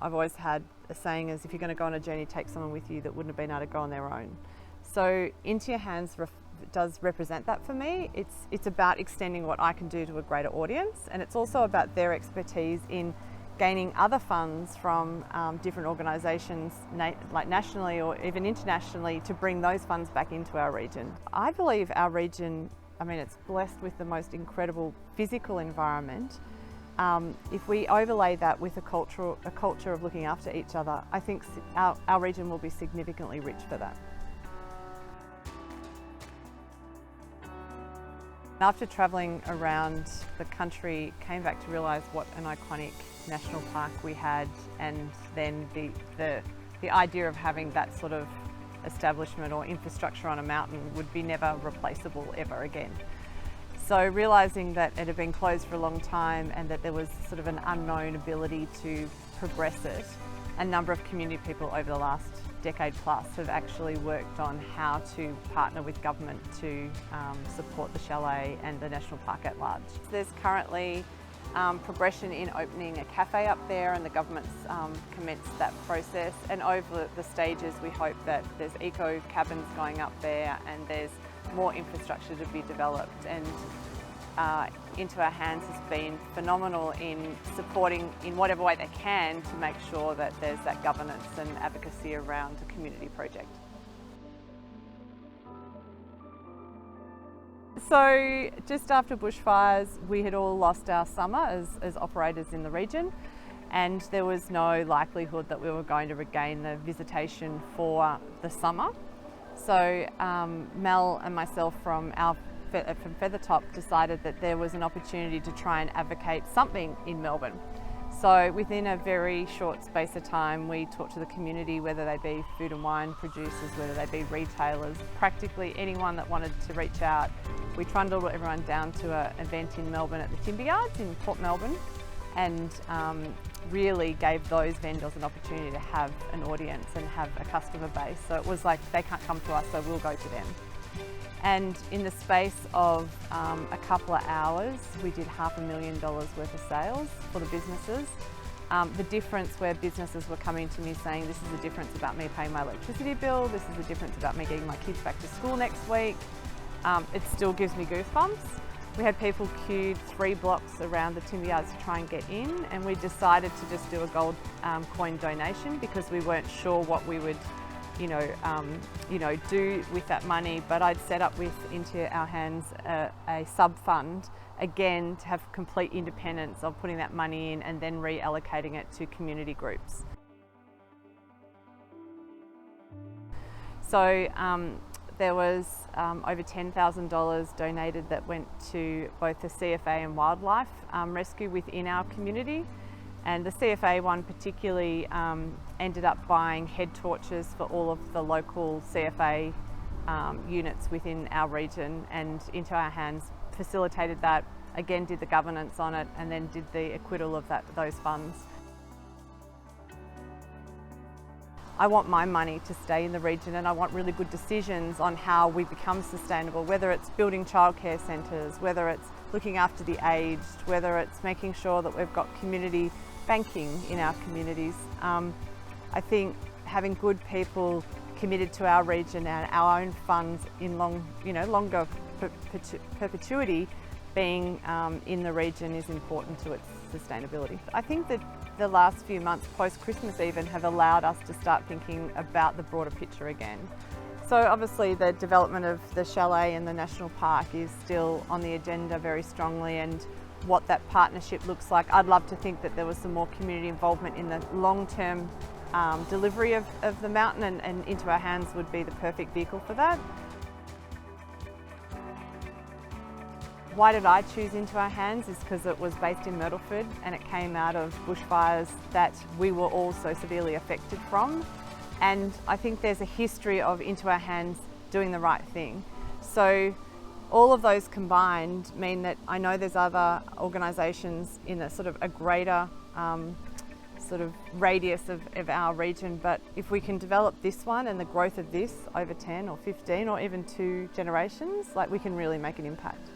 I've always had a saying is, if you're going to go on a journey, take someone with you that wouldn't have been able to go on their own. So Into Your Hands does represent that for me. It's about extending what I can do to a greater audience, and it's also about their expertise in gaining other funds from different organisations, like nationally or even internationally, to bring those funds back into our region. I believe our region, it's blessed with the most incredible physical environment. If we overlay that with a culture of looking after each other, I think our region will be significantly rich for that. After travelling around the country, came back to realise what an iconic national park we had, and then the idea of having that sort of establishment or infrastructure on a mountain would be never replaceable ever again. So realising that it had been closed for a long time and that there was sort of an unknown ability to progress it, a number of community people over the last decade plus have actually worked on how to partner with government to support the Chalet and the National Park at large. There's currently progression in opening a cafe up there, and the government's commenced that process, and over the stages we hope that there's eco cabins going up there and there's more infrastructure to be developed. And Into Our Hands has been phenomenal in supporting in whatever way they can to make sure that there's that governance and advocacy around a community project. So just after bushfires, we had all lost our summer as operators in the region, and there was no likelihood that we were going to regain the visitation for the summer. So Mel and myself from Feathertop decided that there was an opportunity to try and advocate something in Melbourne. So within a very short space of time, we talked to the community, whether they be food and wine producers, whether they be retailers, practically anyone that wanted to reach out. We trundled everyone down to an event in Melbourne at the Timber Yards in Port Melbourne, and really gave those vendors an opportunity to have an audience and have a customer base. So it was like, they can't come to us, so we'll go to them. And in the space of a couple of hours, we did $500,000 worth of sales for the businesses. The difference where businesses were coming to me saying, this is the difference about me paying my electricity bill, this is the difference about me getting my kids back to school next week. It still gives me goosebumps. We had people queued 3 blocks around the Timber Yards to try and get in, and we decided to just do a gold coin donation because we weren't sure what we would do with that money. But I'd set up with Into Our Hands a sub-fund, again, to have complete independence of putting that money in and then reallocating it to community groups. So there was over $10,000 donated that went to both the CFA and wildlife rescue within our community. And the CFA one particularly ended up buying head torches for all of the local CFA units within our region, and Into Our Hands facilitated that, again did the governance on it, and then did the acquittal of those funds. I want my money to stay in the region, and I want really good decisions on how we become sustainable, whether it's building childcare centres, whether it's looking after the aged, whether it's making sure that we've got community banking in our communities. I think having good people committed to our region and our own funds in longer perpetuity being in the region is important to its sustainability. I think that the last few months, post-Christmas even, have allowed us to start thinking about the broader picture again. So obviously the development of the Chalet and the National Park is still on the agenda very strongly, and what that partnership looks like. I'd love to think that there was some more community involvement in the long-term delivery of the mountain, and Into Our Hands would be the perfect vehicle for that. Why did I choose Into Our Hands is because it was based in Myrtleford, and it came out of bushfires that we were all so severely affected from. And I think there's a history of Into Our Hands doing the right thing. So all of those combined mean that I know there's other organisations in a sort of a greater sort of radius of our region, but if we can develop this one and the growth of this over 10 or 15 or even 2 generations, like, we can really make an impact.